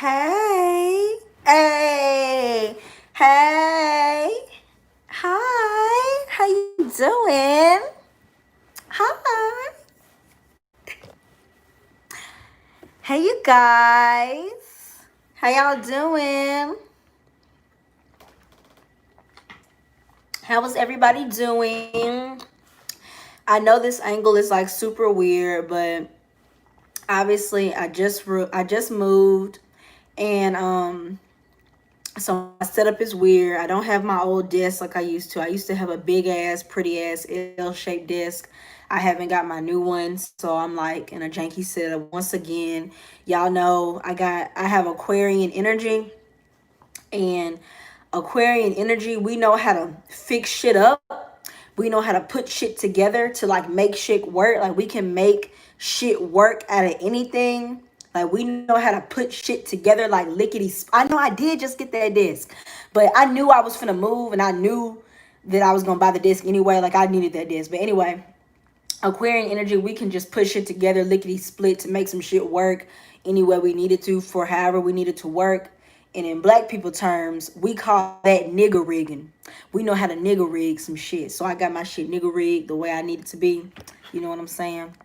Hey, hey, hey, hi, how you doing? Hi. Hey, you guys. How y'all doing? How was everybody doing? I know this angle is like super weird, but obviously I just moved and so my setup is weird. I don't have my old desk like I used to. I used to have a big ass, pretty ass L-shaped desk. I haven't got my new one, so I'm like in a janky setup once again. Y'all know I have Aquarian energy, and Aquarian energy, we know how to fix shit up. We know how to put shit together to like make shit work. Like we can make shit work out of anything. Like we know how to put shit together like lickety. I know I did just get that disc, but I knew I was finna move and I knew that I was gonna buy the disc anyway. Like I needed that disc. But anyway, Aquarian energy, we can just push it together lickety split to make some shit work any way we needed to for however we needed to work. And in black people terms, we call that nigger rigging. We know how to nigger rig some shit. So I got my shit nigger rigged the way I need it to be. You know what I'm saying?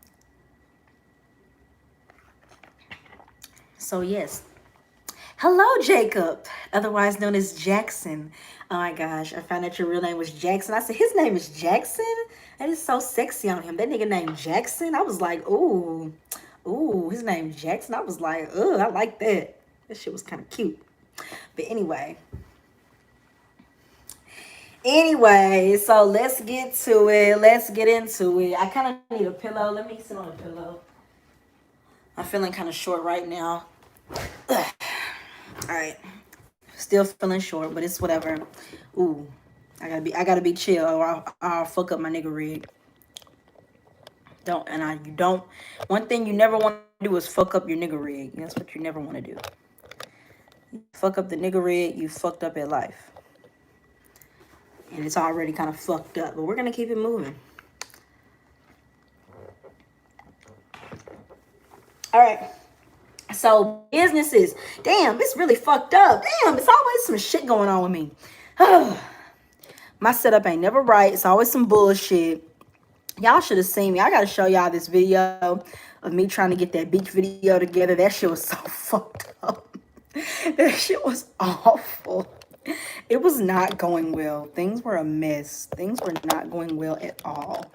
So yes. Hello, Jacob, otherwise known as Jackson. Oh my gosh, I found out your real name was Jackson. I said, his name is Jackson? That is so sexy on him. That nigga named Jackson. I was like, ooh, his name Jackson. I was like, I like that. That shit was kind of cute. But anyway, so let's get to it. Let's get into it. I kind of need a pillow. Let me sit on a pillow. I'm feeling kind of short right now. Ugh. All right. Still feeling short, but it's whatever. Ooh, I gotta be chill, or I'll fuck up my nigga rig. You don't. One thing you never want to do is fuck up your nigga rig. That's what you never want to do. You fuck up the nigga rig, you fucked up at life, and it's already kind of fucked up. But we're gonna keep it moving. All right. So businesses, damn, it's really fucked up. Damn, it's always some shit going on with me. My setup ain't never right. It's always some bullshit. Y'all should have seen me. I gotta show y'all this video of me trying to get that beach video together. That shit was so fucked up. That shit was awful. It was not going well. Things were a mess. Things were not going well at all.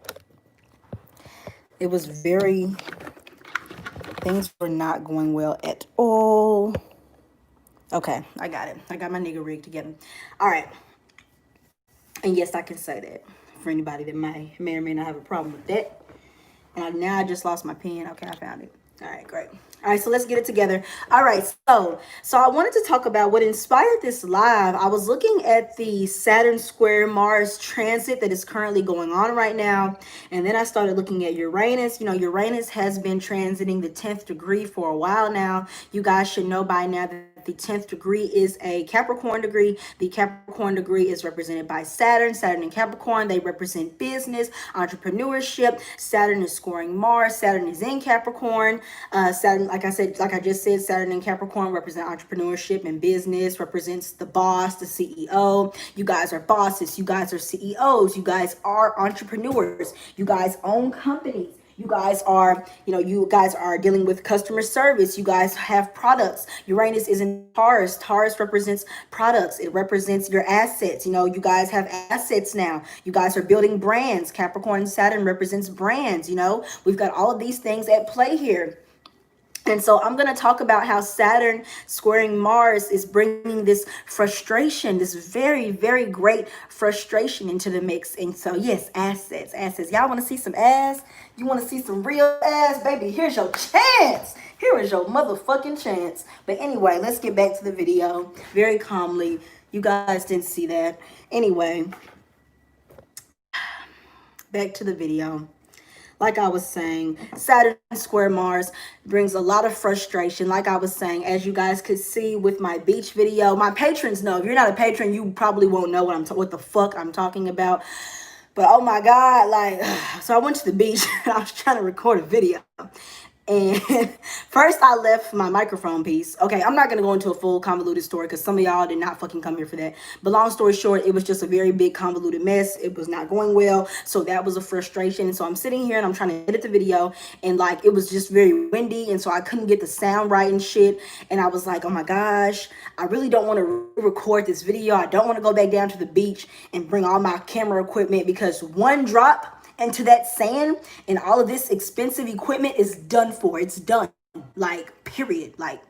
It was very... Things were not going well at all. Okay, I got it. I got my nigga rig together. All right. And yes, I can say that for anybody that may or may not have a problem with that. And now I just lost my pen. Okay, I found it. All right, great. All right, so let's get it together. All right, so I wanted to talk about what inspired this live. I was looking at the Saturn square Mars transit that is currently going on right now. And then I started looking at Uranus. You know, Uranus has been transiting the 10th degree for a while now. You guys should know by now that the 10th degree is a Capricorn degree. The Capricorn degree is represented by Saturn. Saturn and Capricorn, they represent business, entrepreneurship. Saturn is scoring Mars. Saturn is in Capricorn. Saturn, like I just said, Saturn and Capricorn represent entrepreneurship and business, represents the boss, the CEO. You guys are bosses. You guys are CEOs. You guys are entrepreneurs. You guys own companies. You guys are, you guys are dealing with customer service. You guys have products. Uranus is in Taurus. Taurus represents products. It represents your assets. You guys have assets now. You guys are building brands. Capricorn and Saturn represents brands. We've got all of these things at play here. And so I'm going to talk about how Saturn squaring Mars is bringing this frustration, this very, very great frustration into the mix. And so, yes, assets. Y'all want to see some ass? You want to see some real ass? Baby, here's your chance. Here is your motherfucking chance. But anyway, let's get back to the video very calmly. You guys didn't see that. Anyway, back to the video. Like I was saying, Saturn square Mars brings a lot of frustration. Like I was saying, as you guys could see with my beach video, my patrons know. If you're not a patron, you probably won't know what the fuck I'm talking about. But oh my God, so I went to the beach and I was trying to record a video. And first I left my microphone piece. Okay, I'm not going to go into a full convoluted story because some of y'all did not fucking come here for that. But long story short, it was just a very big convoluted mess. It was not going well. So that was a frustration. And so I'm sitting here and I'm trying to edit the video. And like, it was just very windy. And so I couldn't get the sound right and shit. And I was like, oh my gosh, I really don't want to record this video. I don't want to go back down to the beach and bring all my camera equipment because one drop into that sand and all of this expensive equipment is done for. It's done. Like, period. Like,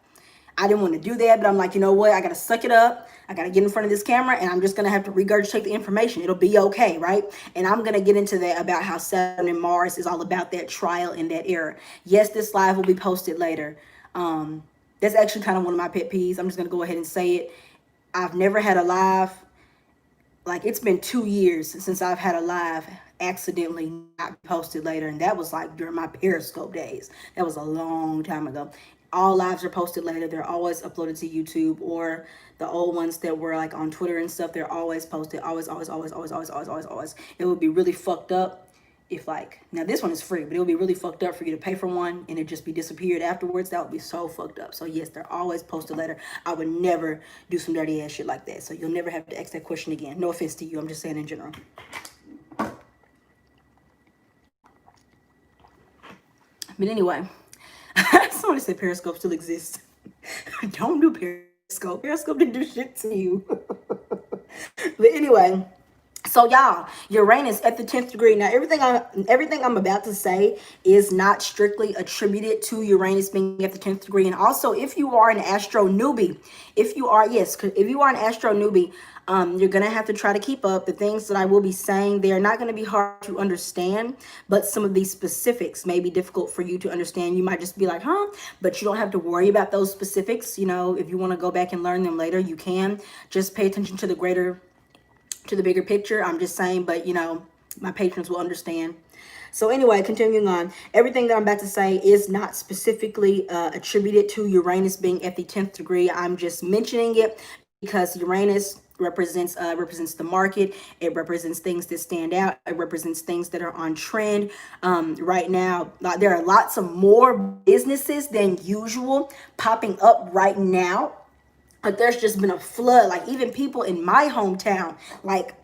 I didn't want to do that, but I'm like, you know what? I got to suck it up. I got to get in front of this camera and I'm just going to have to regurgitate the information. It'll be okay, right? And I'm going to get into that about how Saturn and Mars is all about that trial and that error. Yes, this live will be posted later. That's actually kind of one of my pet peeves. I'm just going to go ahead and say it. I've never had a live. Like, it's been 2 years since I've had a live accidentally not posted later, and that was like during my Periscope days. That was a long time ago. All lives are posted later. They're always uploaded to YouTube, or the old ones that were like on Twitter and stuff, they're always posted. Always. It would be really fucked up if, like, now this one is free, but it would be really fucked up for you to pay for one and it just be disappeared afterwards. That would be so fucked up. So yes, they're always posted later. I would never do some dirty ass shit like that. So you'll never have to ask that question again. No offense to you. I'm just saying in general. But anyway, somebody said Periscope still exists. Don't do Periscope. Periscope didn't do shit to you. But anyway, so y'all, Uranus at the 10th degree. Now, everything I'm about to say is not strictly attributed to Uranus being at the 10th degree. And also, if you are an astro newbie, if you are an astro newbie, you're going to have to try to keep up. The things that I will be saying, they are not going to be hard to understand, but some of these specifics may be difficult for you to understand. You might just be like, huh? But you don't have to worry about those specifics. You know, if you want to go back and learn them later, you can. Just pay attention to the bigger picture. I'm just saying, but you know, my patrons will understand. So anyway, continuing on, everything that I'm about to say is not specifically attributed to Uranus being at the 10th degree. I'm just mentioning it because Uranus represents the market. It represents things that stand out. It represents things that are on trend right now. There are lots of more businesses than usual popping up right now. Like, there's just been a flood. Like, even people in my hometown, like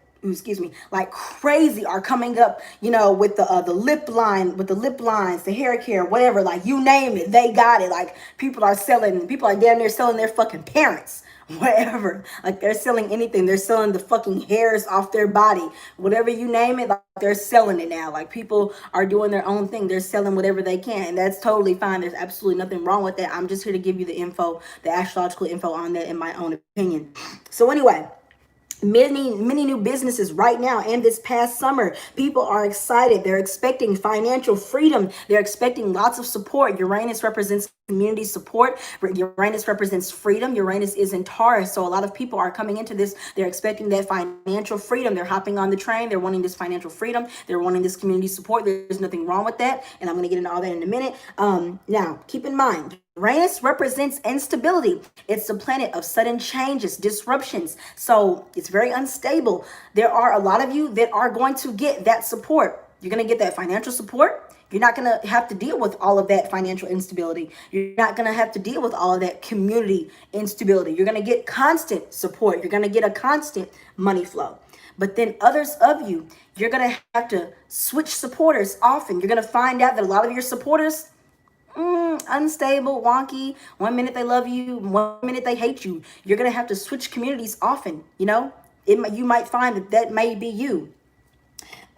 crazy, are coming up, you know, with the lip line, with the lip lines, the hair care, whatever. Like, you name it, they got it. Like, people are down there selling their fucking parents, whatever. Like, they're selling anything. They're selling the fucking hairs off their body, whatever you name it. Like, they're selling it now. Like, people are doing their own thing. They're selling whatever they can, and that's totally fine. There's absolutely nothing wrong with that. I'm just here to give you the info, the astrological info on that, in my own opinion. So anyway, many new businesses right now, and this past summer, people are excited. They're expecting financial freedom. They're expecting lots of support. Uranus represents community support. Uranus represents freedom. Uranus is in Taurus, so a lot of people are coming into this. They're expecting that financial freedom. They're hopping on the train. They're wanting this financial freedom. They're wanting this community support. There's nothing wrong with that, and I'm going to get into all that in a minute. Now, keep in mind, Uranus represents instability. It's the planet of sudden changes, disruptions. So it's very unstable. There are a lot of you that are going to get that support. You're going to get that financial support. You're not going to have to deal with all of that financial instability. You're not going to have to deal with all of that community instability. You're going to get constant support. You're going to get a constant money flow. But then others of you, you're going to have to switch supporters often. You're going to find out that a lot of your supporters, unstable, wonky. 1 minute they love you, 1 minute they hate you. You're gonna have to switch communities often. You know, you might find that may be you.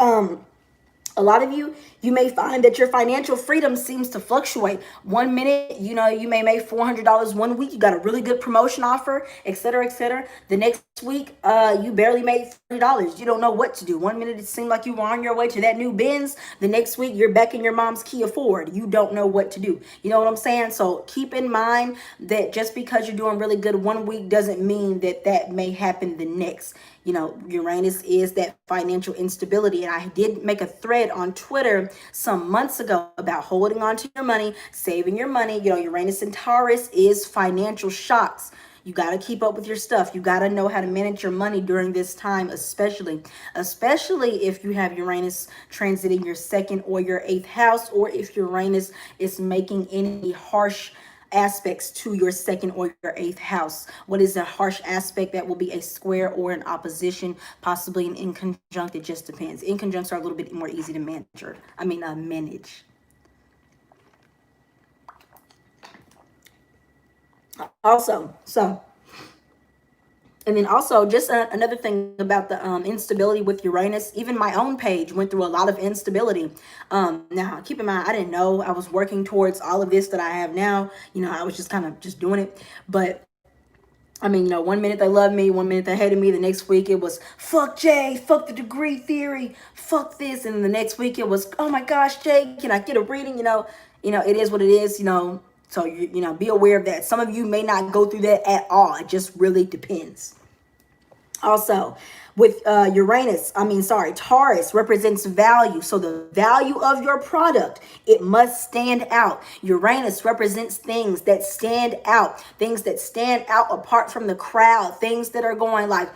A lot of you may find that your financial freedom seems to fluctuate. 1 minute, you know, you may make $400 1 week. You got a really good promotion offer, etc., etc. The next week, you barely made $30. You don't know what to do. 1 minute, it seemed like you were on your way to that new Benz. The next week, you're back in your mom's Kia Ford. You don't know what to do. You know what I'm saying? So keep in mind that just because you're doing really good 1 week doesn't mean that that may happen the next. You know, Uranus is that financial instability. And I did make a thread on Twitter some months ago about holding on to your money, saving your money. You know, Uranus and Taurus is financial shocks. You got to keep up with your stuff. You got to know how to manage your money during this time, especially if you have Uranus transiting your second or your eighth house, or if Uranus is making any harsh aspects to your second or your eighth house. What is a harsh aspect? That will be a square or an opposition, possibly an inconjunct. It just depends. Inconjuncts are a little bit more easy to manage. Also, and then also just another thing about the instability with Uranus. Even my own page went through a lot of instability. Now, keep in mind, I didn't know I was working towards all of this that I have now. I was just kind of just doing it. But I mean, 1 minute they loved me, 1 minute they hated me. The next week it was, fuck Jade, fuck the degree theory, fuck this. And the next week it was, oh my gosh, Jade, can I get a reading? It is what it is, So, be aware of that. Some of you may not go through that at all. It just really depends. Also, with Taurus represents value. So the value of your product, it must stand out. Uranus represents things that stand out apart from the crowd, things that are going like,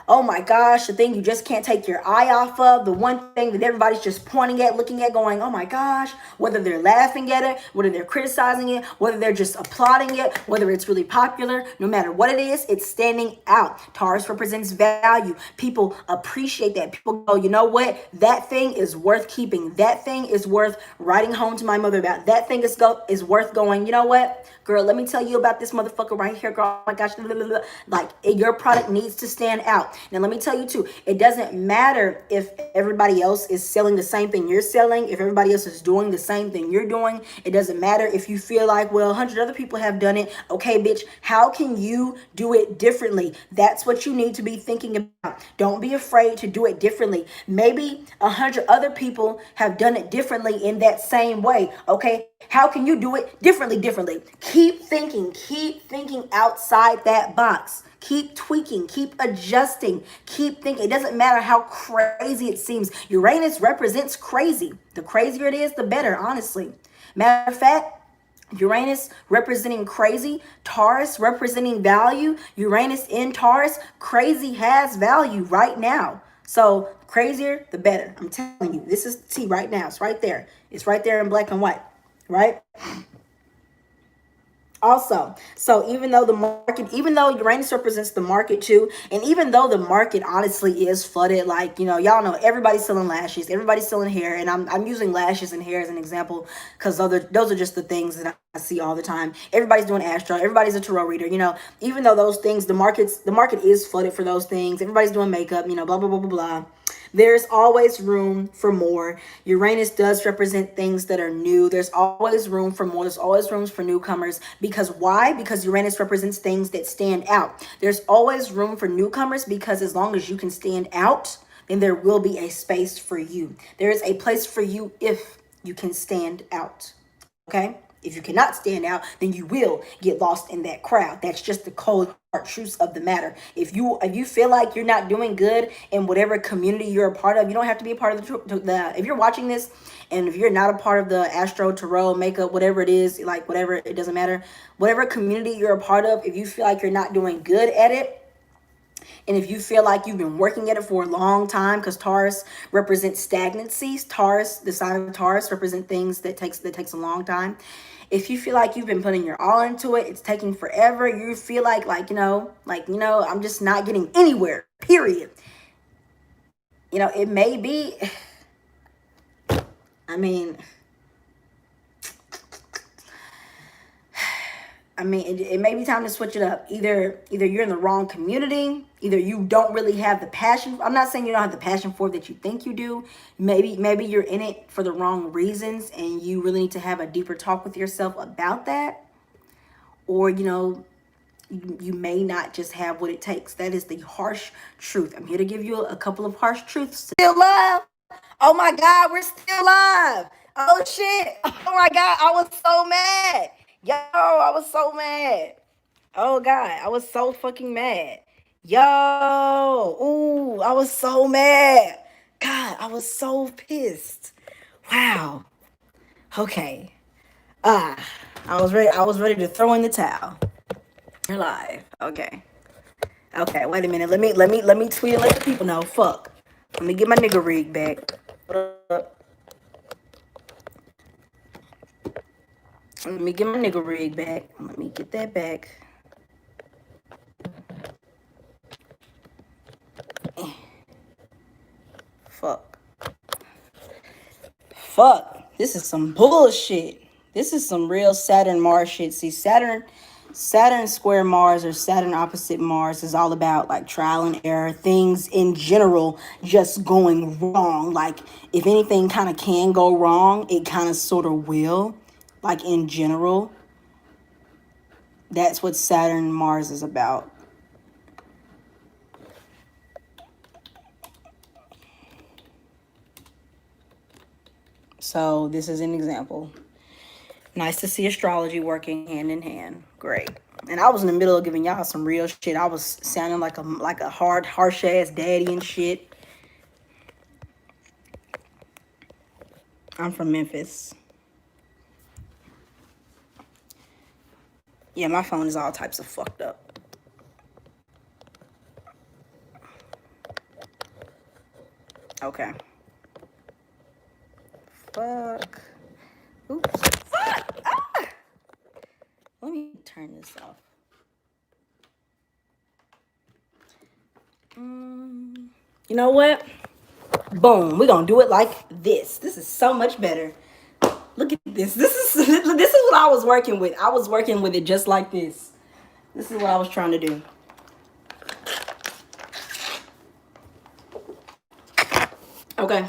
oh my gosh, the thing you just can't take your eye off of, the one thing that everybody's just pointing at, looking at, going, oh my gosh, whether they're laughing at it, whether they're criticizing it, whether they're just applauding it, whether it's really popular, no matter what it is, it's standing out. Taurus represents value. People appreciate that. People go, you know what? That thing is worth keeping. That thing is worth writing home to my mother about. That thing is worth going, you know what? Girl, let me tell you about this motherfucker right here, girl. Oh my gosh, like your product needs to stand out. Now, let me tell you too, it doesn't matter if everybody else is selling the same thing you're selling, if everybody else is doing the same thing you're doing. It doesn't matter if you feel like, well, 100 other people have done it. Okay, bitch, how can you do it differently? That's what you need to be thinking about. Don't be afraid to do it differently. Maybe 100 other people have done it differently in that same way. Okay, how can you do it differently? Keep thinking outside that box. Keep tweaking, keep adjusting, keep thinking. It doesn't matter how crazy it seems. Uranus represents crazy. The crazier it is, the better, honestly. Matter of fact, Uranus representing crazy, Taurus representing value. Uranus in Taurus, crazy has value right now. So crazier, the better. I'm telling you, this is T right now. It's right there. It's right there in black and white, right? Also, so even though Uranus represents the market too, and even though the market honestly is flooded, like, y'all know everybody's selling lashes, everybody's selling hair, and I'm using lashes and hair as an example because those are just the things that I see all the time. Everybody's doing astro, everybody's a tarot reader, even though those things, the market is flooded for those things. Everybody's doing makeup, blah, blah, blah, blah, blah. There's always room for more. Uranus does represent things that are new. There's always room for more. There's always room for newcomers. Because why? Because Uranus represents things that stand out. There's always room for newcomers because as long as you can stand out, then there will be a space for you. There is a place for you if you can stand out. Okay? If you cannot stand out, then you will get lost in that crowd. That's just the cold hard truths of the matter. If you feel like you're not doing good in whatever community you're a part of, you don't have to be a part of the if you're watching this and if you're not a part of the astro, tarot, makeup, whatever it is, like whatever, it doesn't matter. Whatever community you're a part of, if you feel like you're not doing good at it, and if you feel like you've been working at it for a long time, because Taurus represents stagnancy, the sign of Taurus represent things that takes a long time. If you feel like you've been putting your all into it, it's taking forever, you feel like I'm just not getting anywhere, period. It may be, it may be time to switch it up. Either you're in the wrong community, either you don't really have the passion. I'm not saying you don't have the passion for it that you think you do. Maybe you're in it for the wrong reasons and you really need to have a deeper talk with yourself about that. Or, you may not just have what it takes. That is the harsh truth. I'm here to give you a couple of harsh truths. Still live. Oh my God, we're still live. Oh shit. Oh my God, I was so mad. Yo, I was so mad. Oh God, I was so fucking mad. Yo, ooh, I was so mad. God, I was so pissed. Wow. Okay. I was ready to throw in the towel. You're live. Okay. Okay, wait a minute. Let me tweet and let the people know. Fuck. Let me get my nigga rig back. What up? Let me get my nigga rig back. Let me get that back. Fuck. Fuck. This is some bullshit. This is some real Saturn Mars shit. See, Saturn square Mars or Saturn opposite Mars is all about like trial and error, things in general just going wrong. Like if anything kind of can go wrong, it kind of sort of will. Like in general, that's what Saturn Mars is about. So this is an example. Nice to see astrology working hand in hand. Great. And I was in the middle of giving y'all some real shit. I was sounding like a harsh ass daddy and shit. I'm from Memphis. Yeah, my phone is all types of fucked up. Okay. Fuck. Oops. Fuck. Ah! Let me turn this off. You know what? Boom. We're gonna do it like this. This is so much better. Look at this. This is what I was working with. I was working with it just like this. This is what I was trying to do. Okay.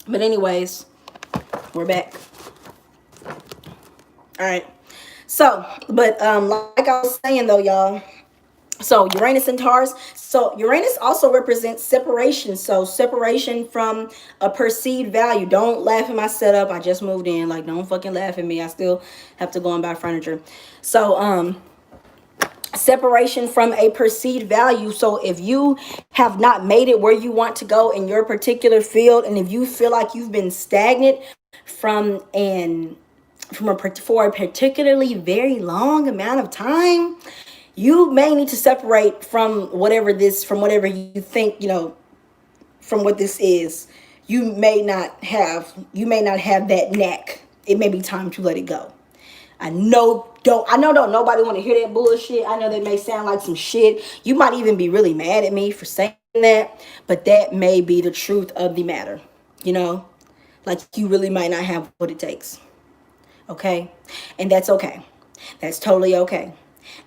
But anyways, we're back. All right. So, but like I was saying though, y'all. So Uranus and Taurus. So Uranus also represents separation. So separation from a perceived value. Don't laugh at my setup. I just moved in. Like, don't fucking laugh at me. I still have to go and buy furniture. So separation from a perceived value. So if you have not made it where you want to go in your particular field, and if you feel like you've been stagnant for a particularly very long amount of time, you may need to separate from whatever you think, from what this is. You may not have that knack. It may be time to let it go. I know don't nobody want to hear that bullshit. I know that may sound like some shit. You might even be really mad at me for saying that, but that may be the truth of the matter. Like you really might not have what it takes. Okay? And that's okay. That's totally okay.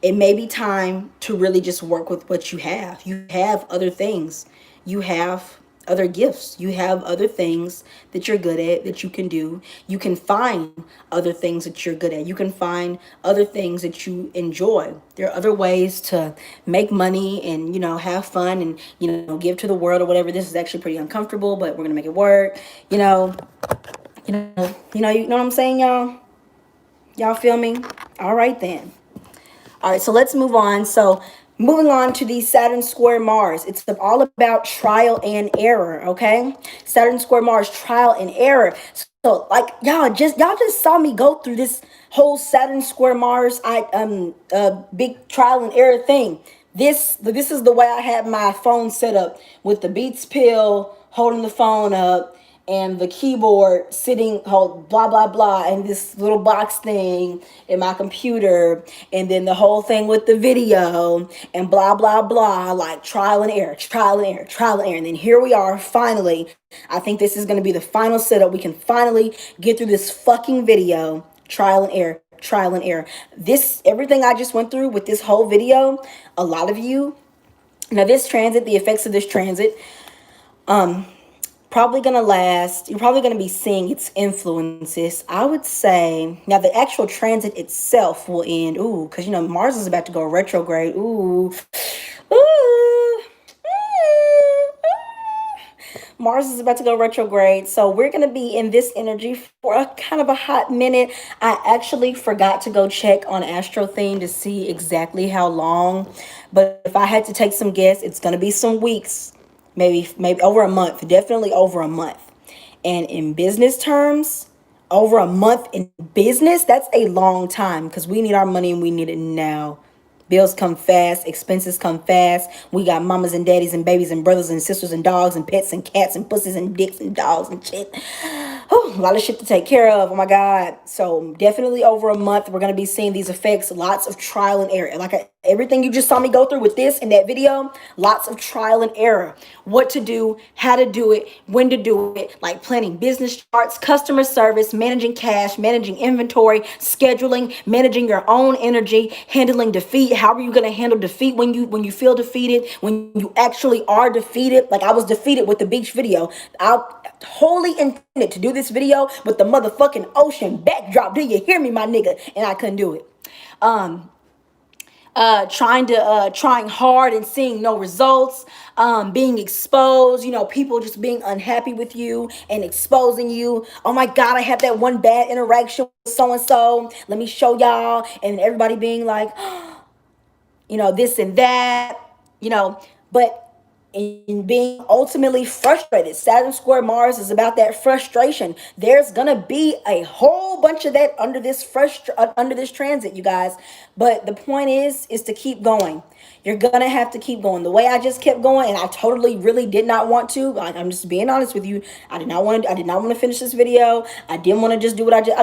It may be time to really just work with what you have. You have other things. You have other gifts. You have other things that you're good at that you can do. You can find other things that you're good at. You can find other things that you enjoy. There are other ways to make money and, have fun and, give to the world or whatever. This is actually pretty uncomfortable, but we're going to make it work. You know what I'm saying, y'all? Y'all feel me? All right, then. All right, so let's move on. So moving on to the Saturn square Mars. It's all about trial and error, okay? Saturn square Mars, trial and error. So like y'all just saw me go through this whole Saturn square Mars big trial and error thing. This is the way I had my phone set up, with the Beats pill holding the phone up and the keyboard sitting, hold blah blah blah, and this little box thing in my computer, and then the whole thing with the video and blah blah blah, like trial and error, trial and error, trial and error. And then here we are, finally. I think this is going to be the final setup. We can finally get through this fucking video. Trial and error, trial and error. Everything I just went through with this whole video, a lot of you, now this transit, the effects of this transit, probably going to last. You're probably going to be seeing its influences. I would say, now the actual transit itself will end. Ooh, because, Mars is about to go retrograde. Ooh. Mars is about to go retrograde. So we're going to be in this energy for a kind of a hot minute. I actually forgot to go check on Astro Theme to see exactly how long. But if I had to take some guess, it's going to be some weeks. Maybe over a month, definitely over a month. And in business terms, over a month in business, that's a long time, because we need our money and we need it now. Bills come fast, expenses come fast. We got mamas and daddies and babies and brothers and sisters and dogs and pets and cats and pussies and dicks and dogs and shit. Whew, a lot of shit to take care of. Oh my God. So definitely over a month, we're going to be seeing these effects. Lots of trial and error. Everything you just saw me go through with this in that video, lots of trial and error. What to do, how to do it, when to do it, like planning business charts, customer service, managing cash, managing inventory, scheduling, managing your own energy, handling defeat. How are you going to handle defeat when you feel defeated, when you actually are defeated? Like I was defeated with the beach video. I wholly intended to do this video with the motherfucking ocean backdrop. Do you hear me, my nigga? And I couldn't do it. Trying hard and seeing no results, being exposed, people just being unhappy with you and exposing you. Oh my God, I had that one bad interaction with so and so, let me show y'all, and everybody being like, this and that, but in being ultimately frustrated. Saturn square Mars is about that frustration. There's gonna be a whole bunch of that under this transit, you guys. But the point is to keep going. You're gonna have to keep going. The way I just kept going, and I totally really did not want to. Like, I'm just being honest with you. I did not want to finish this video. I didn't want to just do what I did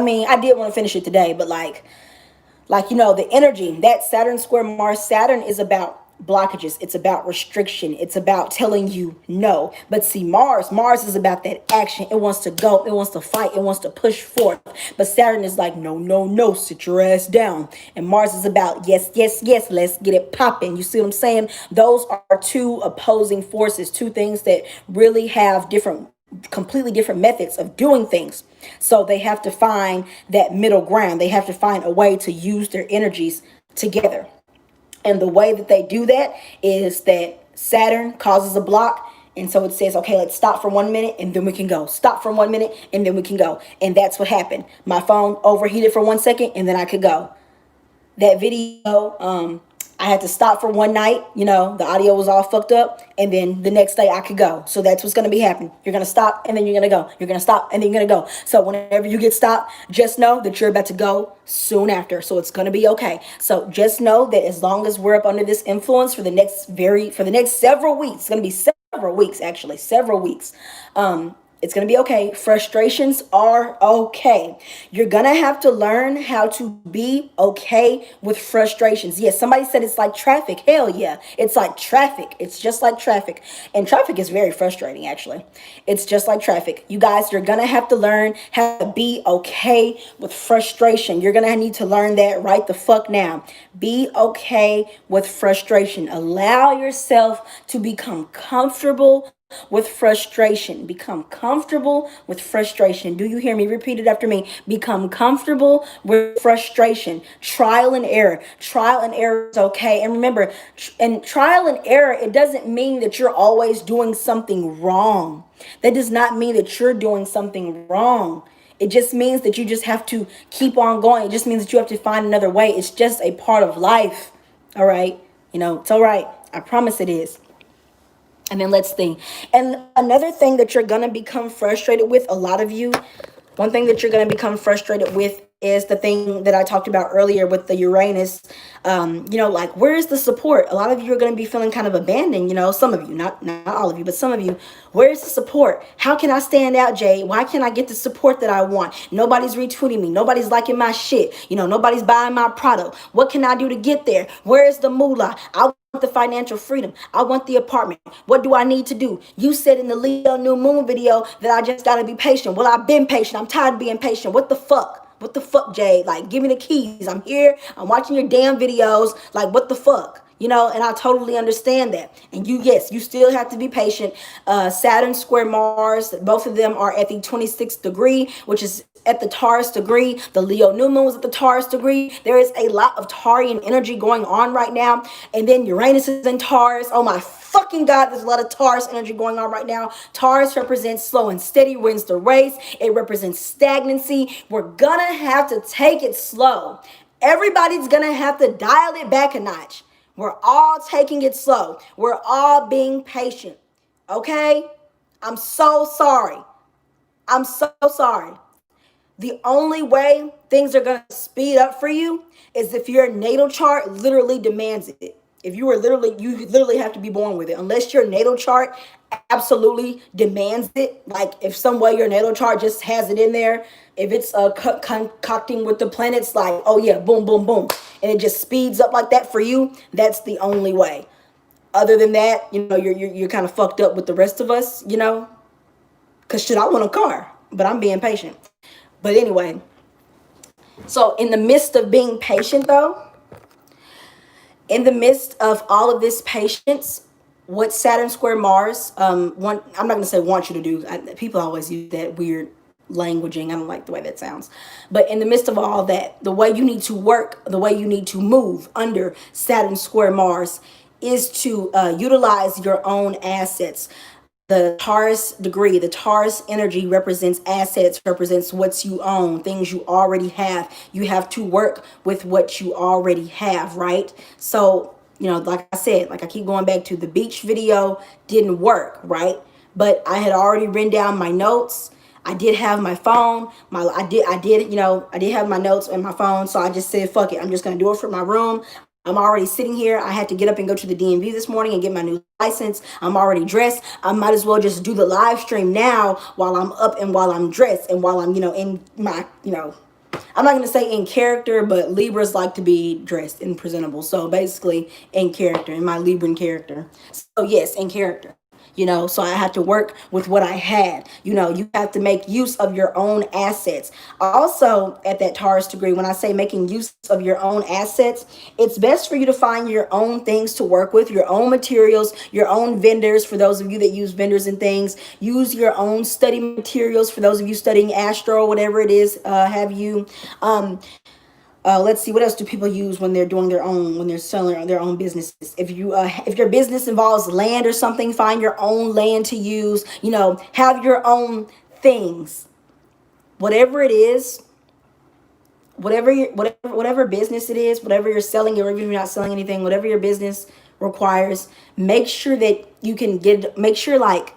want to finish it today, but the energy that Saturn square Mars. Saturn is about blockages. It's about restriction. It's about telling you no. But see, Mars is about that action. It wants to go. It wants to fight. It wants to push forth. But Saturn is like, no, no, no, sit your ass down. And Mars is about yes, yes, yes, let's get it popping. You see what I'm saying? Those are two opposing forces, two things that really have completely different methods of doing things. So they have to find that middle ground. They have to find a way to use their energies together. And the way that they do that is that Saturn causes a block. And so it says, okay, let's stop for 1 minute and then we can go. Stop for 1 minute and then we can go. And that's what happened. My phone overheated for 1 second and then I could go. That video, I had to stop for one night. The audio was all fucked up. And then the next day I could go. So that's what's going to be happening. You're going to stop and then you're going to go. You're going to stop and then you're going to go. So whenever you get stopped, just know that you're about to go soon after. So it's going to be okay. So just know that as long as we're up under this influence for the next several weeks, it's going to be several weeks, actually, several weeks. It's going to be okay. Frustrations are okay. You're going to have to learn how to be okay with frustrations. Yes, somebody said it's like traffic. Hell yeah. It's like traffic. It's just like traffic. And traffic is very frustrating, actually. It's just like traffic. You guys, you're going to have to learn how to be okay with frustration. You're going to need to learn that right the fuck now. Be okay with frustration. Allow yourself to become comfortable with frustration. Become comfortable with frustration. Do you hear me? Repeat it after me. Become comfortable with frustration. Trial and error. Trial and error is okay. And remember, in trial and error, it doesn't mean that you're always doing something wrong. That does not mean that you're doing something wrong. It just means that you just have to keep on going. It just means that you have to find another way. It's just a part of life. All right. It's all right. I promise it is. And then let's think. And another thing that you're going to become frustrated with, a lot of you, one thing that you're going to become frustrated with is the thing that I talked about earlier with the Uranus. Where is the support? A lot of you are going to be feeling kind of abandoned. Some of you, not all of you, but some of you. Where's the support? How can I stand out, Jade? Why can't I get the support that I want? Nobody's retweeting me. Nobody's liking my shit. Nobody's buying my product. What can I do to get there? Where is the moolah? I want the financial freedom. I want the apartment. What do I need to do? You said in the Leo new moon video that I just got to be patient. Well, I've been patient. I'm tired of being patient. What the fuck? What the fuck, Jade? Like, give me the keys. I'm here. I'm watching your damn videos. Like, what the fuck? And I totally understand that. And you still have to be patient. Saturn square Mars, both of them are at the 26th degree, which is at the Taurus degree. The Leo new moon was at the Taurus degree. There is a lot of Taurian energy going on right now. And then Uranus is in Taurus. Oh my fucking God, there's a lot of Taurus energy going on right now. Taurus represents slow and steady, wins the race. It represents stagnancy. We're gonna have to take it slow. Everybody's gonna have to dial it back a notch. We're all taking it slow. We're all being patient. Okay? I'm so sorry. I'm so sorry. The only way things are going to speed up for you is if your natal chart literally demands it. If you you literally have to be born with it. Unless your natal chart absolutely demands it, like if some way your natal chart just has it in there, if it's concocting with the planets, like, oh yeah, boom, boom, boom, and it just speeds up like that for you, that's the only way. Other than that, you're kind of fucked up with the rest of us, because shit, I want a car, but I'm being patient. But anyway, so in the midst of being patient, though, in the midst of all of this patience, what Saturn square Mars, I'm not going to say want you to do. People always use that weird languaging. I don't like the way that sounds. But in the midst of all that, the way you need to work, the way you need to move under Saturn square Mars is to utilize your own assets. The Taurus degree, the Taurus energy represents assets, represents what you own, things you already have. You have to work with what you already have, right? So, like I said, like I keep going back to the beach video, didn't work, right? But I had already written down my notes. I did have my phone. I did have my notes on my phone. So I just said, fuck it. I'm just going to do it from my room. I'm already sitting here. I had to get up and go to the DMV this morning and get my new license. I'm already dressed. I might as well just do the live stream now while I'm up and while I'm dressed and while I'm, in my, I'm not going to say in character, but Libras like to be dressed and presentable. So basically in character, in my Libran character. So yes, in character. So I had to work with what I had. You have to make use of your own assets. Also, at that Taurus degree, when I say making use of your own assets, it's best for you to find your own things to work with, your own materials, your own vendors. For those of you that use vendors and things, use your own study materials. For those of you studying astro, whatever it is, have you. Let's see, what else do people use when they're doing when they're selling their own businesses? If your business involves land or something, find your own land to use. Have your own things. Whatever it is, whatever business it is, whatever you're selling, or even if you're not selling anything, whatever your business requires, make sure that you can make sure like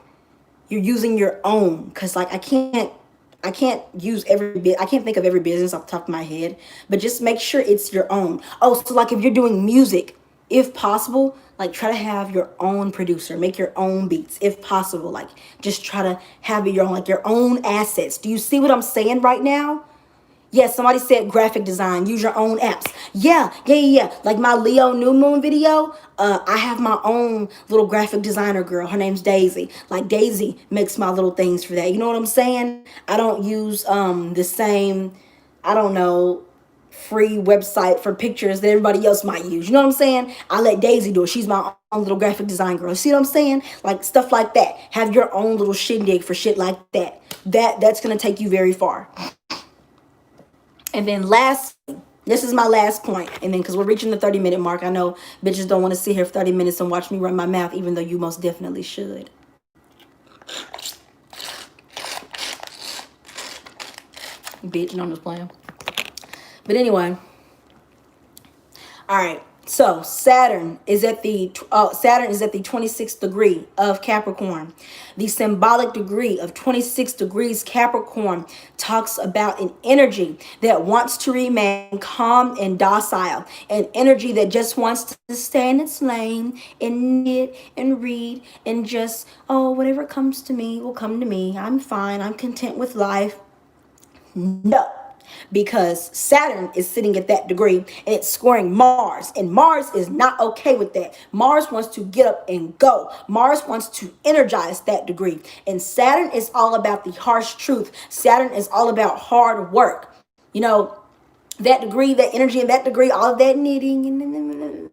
you're using your own, because like I can't use I can't think of every business off the top of my head, but just make sure it's your own. Oh, so like if you're doing music, if possible, like try to have your own producer, make your own beats, if possible. Like just try to have your own, like your own assets. Do you see what I'm saying right now? Yes, somebody said graphic design, use your own apps. Yeah. Like my Leo new moon video, I have my own little graphic designer girl. Her name's Daisy. Like Daisy makes my little things for that. You know what I'm saying? I don't use the same, I don't know, free website for pictures that everybody else might use. You know what I'm saying? I let Daisy do it. She's my own little graphic design girl. See what I'm saying? Like stuff like that. Have your own little shindig for shit like that. That's going to take you very far. And then lastly, this is my last point. And then because we're reaching the 30-minute mark, I know bitches don't want to sit here for 30 minutes and watch me run my mouth, even though you most definitely should. Bitch, no, I'm just playing. But anyway. All right. So Saturn is at the 26th degree of Capricorn. The symbolic degree of 26 degrees Capricorn talks about an energy that wants to remain calm and docile, an energy that just wants to stay in its lane and knit and read and just, oh, whatever comes to me will come to me. I'm fine. I'm content with life. No. Because Saturn is sitting at that degree and it's squaring Mars, and Mars is not okay with that. Mars wants to get up and go. Mars wants to energize that degree, and Saturn is all about the harsh truth. Saturn is all about hard work. That degree, that energy, and that degree, all of that knitting,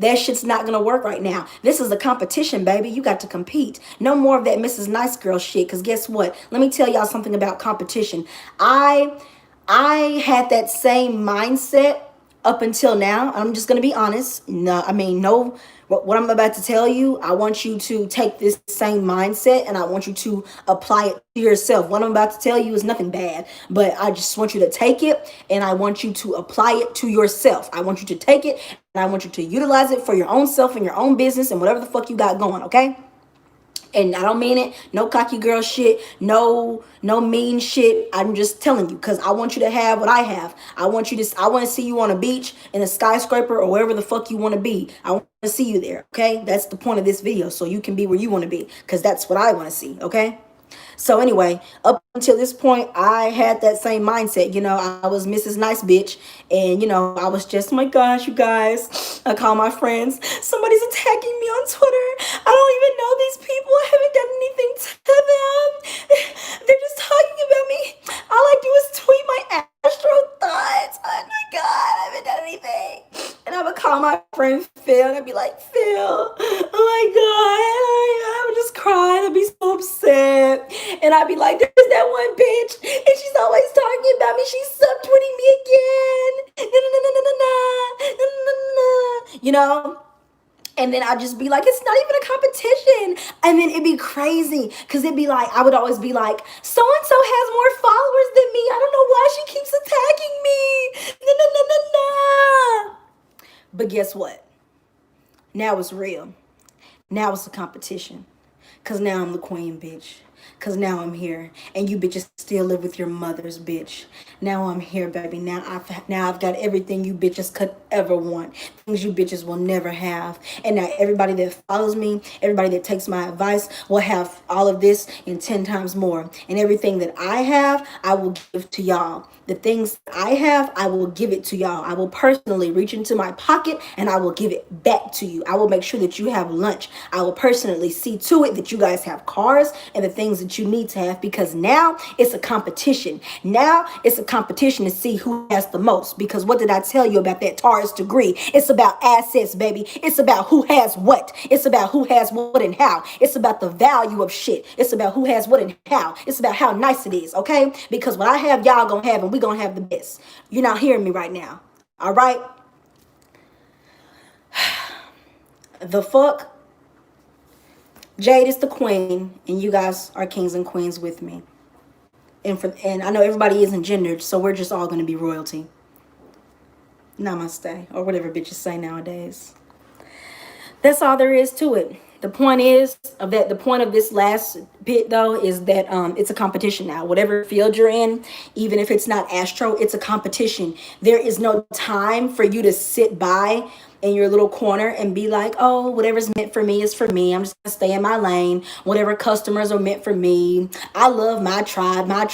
that shit's not gonna work right now. This is a competition, baby. You got to compete. No more of that Mrs. Nice Girl shit. Because guess what? Let me tell y'all something about competition. I had that same mindset up until now. I'm just gonna be honest. What I'm about to tell you, I want you to take this same mindset and I want you to apply it to yourself. What I'm about to tell you is nothing bad, but I just want you to take it and I want you to apply it to yourself. I want you to take it and I want you to utilize it for your own self and your own business and whatever the fuck you got going, okay? And I don't mean it, no cocky girl shit, no mean shit. I'm just telling you, because I want you to have what I have. I want to see you on a beach, in a skyscraper, or wherever the fuck you want to be. I want to see you there, okay? That's the point of this video, so you can be where you want to be, because that's what I want to see, okay? So anyway, up until this point, I had that same mindset. You know, I was Mrs. Nice Bitch. And, you know, I was just, oh my gosh, you guys. I call my friends. Somebody's attacking me on Twitter. I don't even know these people. I haven't done anything to them. They're just talking about me. All I do is tweet my astro thoughts. Oh my God, I haven't done anything. And I would call my friend Phil, and I'd be like, Phil, oh my God, I would just cry. I'd be so upset. And I'd be like, there's that one bitch, and she's always talking about me. She's subtweeting me again. You know? And then I'd just be like, it's not even a competition. And then it'd be crazy, because it'd be like, I would always be like, so-and-so has more followers than me. I don't know why she keeps attacking me. But guess what? Now it's real. Now it's a competition. Because now I'm the queen, bitch. Because now I'm here. And you bitches still live with your mother's, bitch. Now I'm here, baby. Now I've got everything you bitches could ever want. Things you bitches will never have. And now everybody that follows me, everybody that takes my advice, will have all of this and 10 times more. And everything that I have, I will give to y'all. The things I have, I will give it to y'all. I will personally reach into my pocket and I will give it back to you. I will make sure that you have lunch. I will personally see to it that you guys have cars and the things that you need to have, because now it's a competition. Now it's a competition to see who has the most. Because what did I tell you about that Taurus degree? It's about assets, baby. It's about who has what. It's about who has what and how. It's about the value of shit. It's about who has what and how. It's about how nice it is, okay? Because what I have, y'all gonna have, and we gonna have the best. You're not hearing me right now, all right? The fuck? Jade is the queen, and you guys are kings and queens with me. And I know everybody isn't gendered, so we're just all gonna be royalty. Namaste, or whatever bitches say nowadays. That's all there is to it. The point of this last bit though is that it's a competition now. Whatever field you're in, even if it's not astro, it's a competition. There is no time for you to sit by in your little corner and be like, oh, whatever's meant for me is for me. I'm just gonna stay in my lane. Whatever customers are meant for me. I love my tribe, No.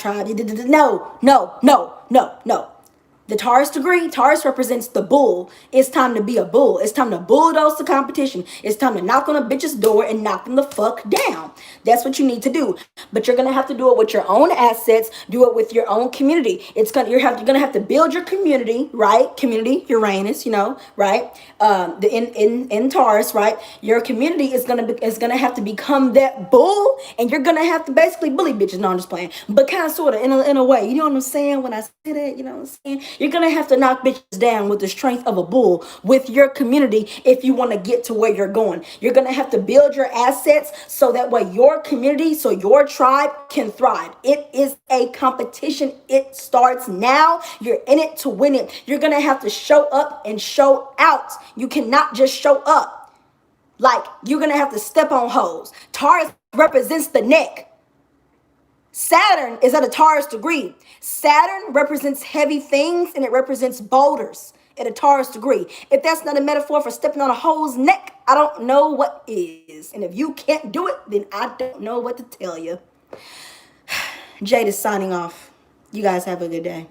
The Taurus degree, Taurus represents the bull. It's time to be a bull. It's time to bulldoze the competition. It's time to knock on a bitch's door and knock them the fuck down. That's what you need to do. But you're gonna have to do it with your own assets. Do it with your own community. You're gonna have to build your community, right? Community, Uranus, you know, right? In Taurus, right? Your community is gonna have to become that bull, and you're gonna have to basically bully bitches. No, I'm just playing, but kind of, sort of, in a way. You know what I'm saying when I say that? You know what I'm saying? You're going to have to knock bitches down with the strength of a bull with your community if you want to get to where you're going. You're going to have to build your assets so that way your community, so your tribe can thrive. It is a competition. It starts now. You're in it to win it. You're going to have to show up and show out. You cannot just show up. Like, you're going to have to step on hoes. Taurus represents the neck. Saturn is at a Taurus degree. Saturn represents heavy things, and it represents boulders at a Taurus degree. If that's not a metaphor for stepping on a hoe's neck, I don't know what is. And if you can't do it, then I don't know what to tell you. Jade is signing off. You guys have a good day.